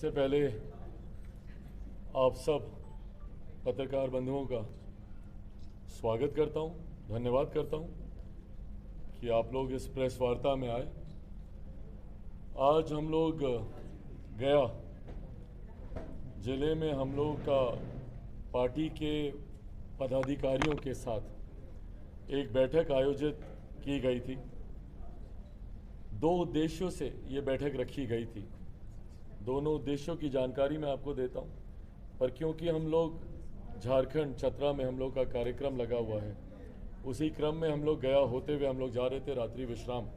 सबसे पहले आप सब पत्रकार बंधुओं का स्वागत करता हूं, धन्यवाद करता हूं कि आप लोग इस प्रेस वार्ता में आए। आज हम लोग गया जिले में हम लोग का पार्टी के पदाधिकारियों के साथ एक बैठक आयोजित की गई थी। दो उद्देश्यों से ये बैठक रखी गई थी। दोनों उद्देश्यों की जानकारी मैं आपको देता हूँ, पर क्योंकि हम लोग झारखंड चतरा में हम लोग का कार्यक्रम लगा हुआ है, उसी क्रम में हम लोग गया होते हुए हम लोग जा रहे थे। रात्रि विश्राम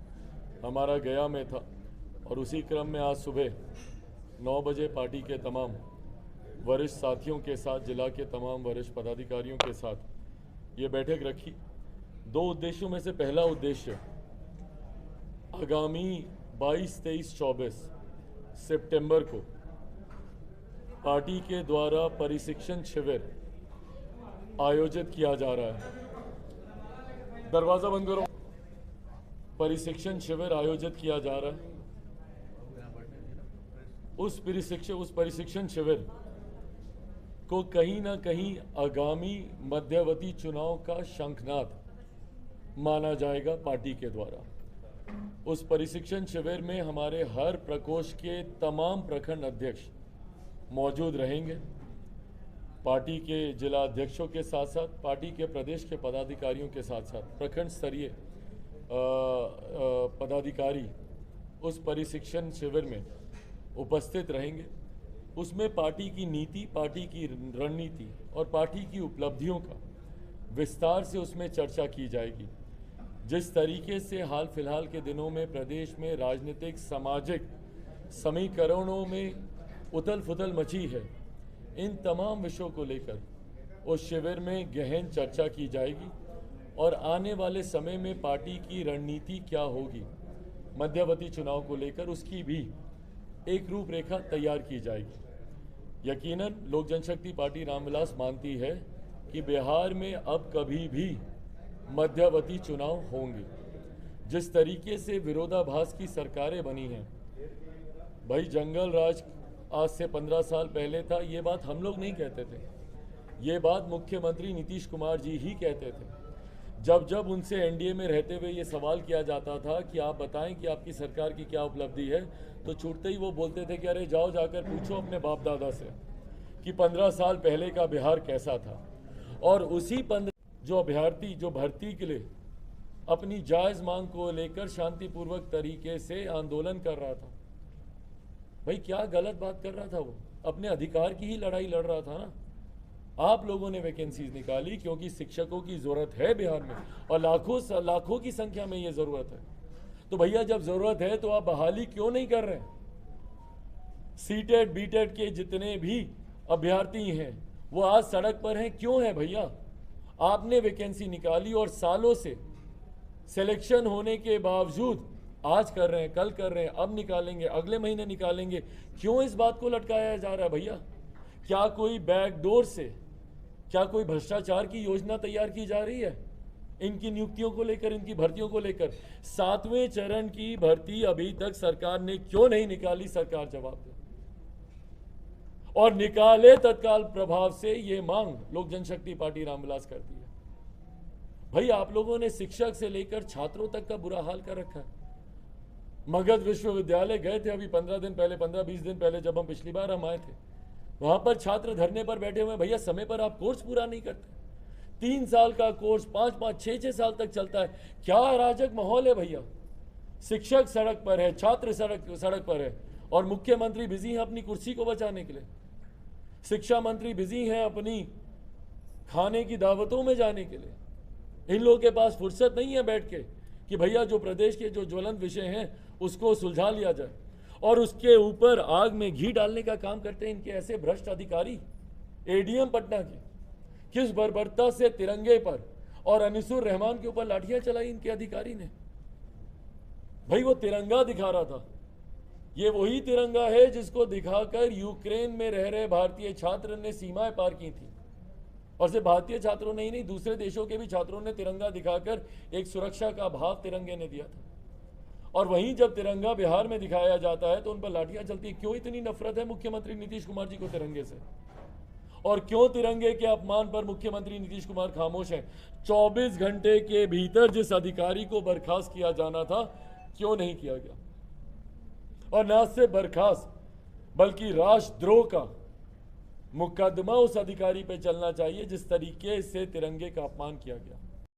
हमारा गया में था और उसी क्रम में आज सुबह 9 बजे पार्टी के तमाम वरिष्ठ साथियों के साथ, जिला के तमाम वरिष्ठ पदाधिकारियों के साथ ये बैठक रखी। दो उद्देश्यों में से पहला उद्देश्य आगामी 22, 23, 24 सितंबर को पार्टी के द्वारा प्रशिक्षण शिविर आयोजित किया जा रहा है। दरवाजा बंद करो। प्रशिक्षण शिविर आयोजित किया जा रहा है। उस प्रशिक्षण शिविर को कहीं ना कहीं आगामी मध्यवर्ती चुनाव का शंखनाद माना जाएगा पार्टी के द्वारा। उस प्रशिक्षण शिविर में हमारे हर प्रकोष्ठ के तमाम प्रखंड अध्यक्ष मौजूद रहेंगे। पार्टी के जिला अध्यक्षों के साथ साथ पार्टी के प्रदेश के पदाधिकारियों के साथ साथ प्रखंड स्तरीय पदाधिकारी उस प्रशिक्षण शिविर में उपस्थित रहेंगे। उसमें पार्टी की नीति, पार्टी की रणनीति और पार्टी की उपलब्धियों का विस्तार से उसमें चर्चा की जाएगी। जिस तरीके से हाल फिलहाल के दिनों में प्रदेश में राजनीतिक सामाजिक समीकरणों में उथल फुथल मची है, इन तमाम विषयों को लेकर उस शिविर में गहन चर्चा की जाएगी और आने वाले समय में पार्टी की रणनीति क्या होगी मध्यवर्ती चुनाव को लेकर, उसकी भी एक रूपरेखा तैयार की जाएगी। यकीनन लोक जनशक्ति पार्टी रामविलास मानती है कि बिहार में अब कभी भी मध्यवर्ती चुनाव होंगे। जिस तरीके से विरोधाभास की सरकारें बनी हैं, भाई जंगल राज आज से 15 साल पहले था, ये बात हम लोग नहीं कहते थे, ये बात मुख्यमंत्री नीतीश कुमार जी ही कहते थे। जब जब उनसे एनडीए में रहते हुए ये सवाल किया जाता था कि आप बताएं कि आपकी सरकार की क्या उपलब्धि है, तो छूटते ही वो बोलते थे कि अरे जाओ जाकर पूछो अपने बाप दादा से कि 15 साल पहले का बिहार कैसा था। और उसी 15 जो अभ्यर्थी जो भर्ती के लिए अपनी जायज़ मांग को लेकर शांतिपूर्वक तरीके से आंदोलन कर रहा था, भाई क्या गलत बात कर रहा था, वो अपने अधिकार की ही लड़ाई लड़ रहा था ना। आप लोगों ने वैकेंसीज निकाली क्योंकि शिक्षकों की ज़रूरत है बिहार में और लाखों की संख्या में ये ज़रूरत है। तो भैया जब ज़रूरत है तो आप बहाली क्यों नहीं कर रहे? सीटेट बीटेट के जितने भी अभ्यर्थी हैं वो आज सड़क पर हैं, क्यों है भैया? आपने वैकेंसी निकाली और सालों से सिलेक्शन होने के बावजूद आज कर रहे हैं, कल कर रहे हैं, अब निकालेंगे, अगले महीने निकालेंगे, क्यों इस बात को लटकाया जा रहा है भैया? क्या कोई बैकडोर से, क्या कोई भ्रष्टाचार की योजना तैयार की जा रही है इनकी नियुक्तियों को लेकर, इनकी भर्तियों को लेकर? 7वें चरण की भर्ती अभी तक सरकार ने क्यों नहीं निकाली? सरकार जवाब दे और निकाले तत्काल प्रभाव से, ये मांग लोक जनशक्ति पार्टी रामविलास करती है। भाई आप लोगों ने शिक्षक से लेकर छात्रों तक का बुरा हाल कर रखा है। मगध विश्वविद्यालय गए थे अभी 15 दिन पहले, 15-20 दिन पहले, जब हम पिछली बार हम आए थे, वहां पर छात्र धरने पर बैठे हुए। भैया समय पर आप कोर्स पूरा नहीं करते। 3 साल का कोर्स 5-5, 6-6 साल तक चलता है। क्या अराजक माहौल है भैया। शिक्षक सड़क पर है, छात्र सड़क पर है और मुख्यमंत्री बिजी हैं अपनी कुर्सी को बचाने के लिए। शिक्षा मंत्री बिजी हैं अपनी खाने की दावतों में जाने के लिए। इन लोगों के पास फुर्सत नहीं है बैठ के कि भैया जो प्रदेश के जो ज्वलंत विषय हैं उसको सुलझा लिया जाए, और उसके ऊपर आग में घी डालने का काम करते हैं इनके ऐसे भ्रष्ट अधिकारी। एडीएम पटना की किस बर्बरता से तिरंगे पर और अनिसुर रहमान के ऊपर लाठियां चलाई इनके अधिकारी ने। भाई वो तिरंगा दिखा रहा था, ये वही तिरंगा है जिसको दिखाकर यूक्रेन में रह रहे भारतीय छात्र ने सीमाएं पार की थी। और सिर्फ भारतीय छात्रों ने ही नहीं, दूसरे देशों के भी छात्रों ने तिरंगा दिखाकर एक सुरक्षा का भाव तिरंगे ने दिया था। और वहीं जब तिरंगा बिहार में दिखाया जाता है तो उन पर लाठियां चलती है। क्यों इतनी नफरत है मुख्यमंत्री नीतीश कुमार जी को तिरंगे से? और क्यों तिरंगे के अपमान पर मुख्यमंत्री नीतीश कुमार खामोश हैं? 24 घंटे के भीतर जिस अधिकारी को बर्खास्त किया जाना था, क्यों नहीं किया गया? और न सिर्फ बर्खास्त बल्कि राष्ट्रद्रोह का मुकदमा उस अधिकारी पे चलना चाहिए जिस तरीके से तिरंगे का अपमान किया गया।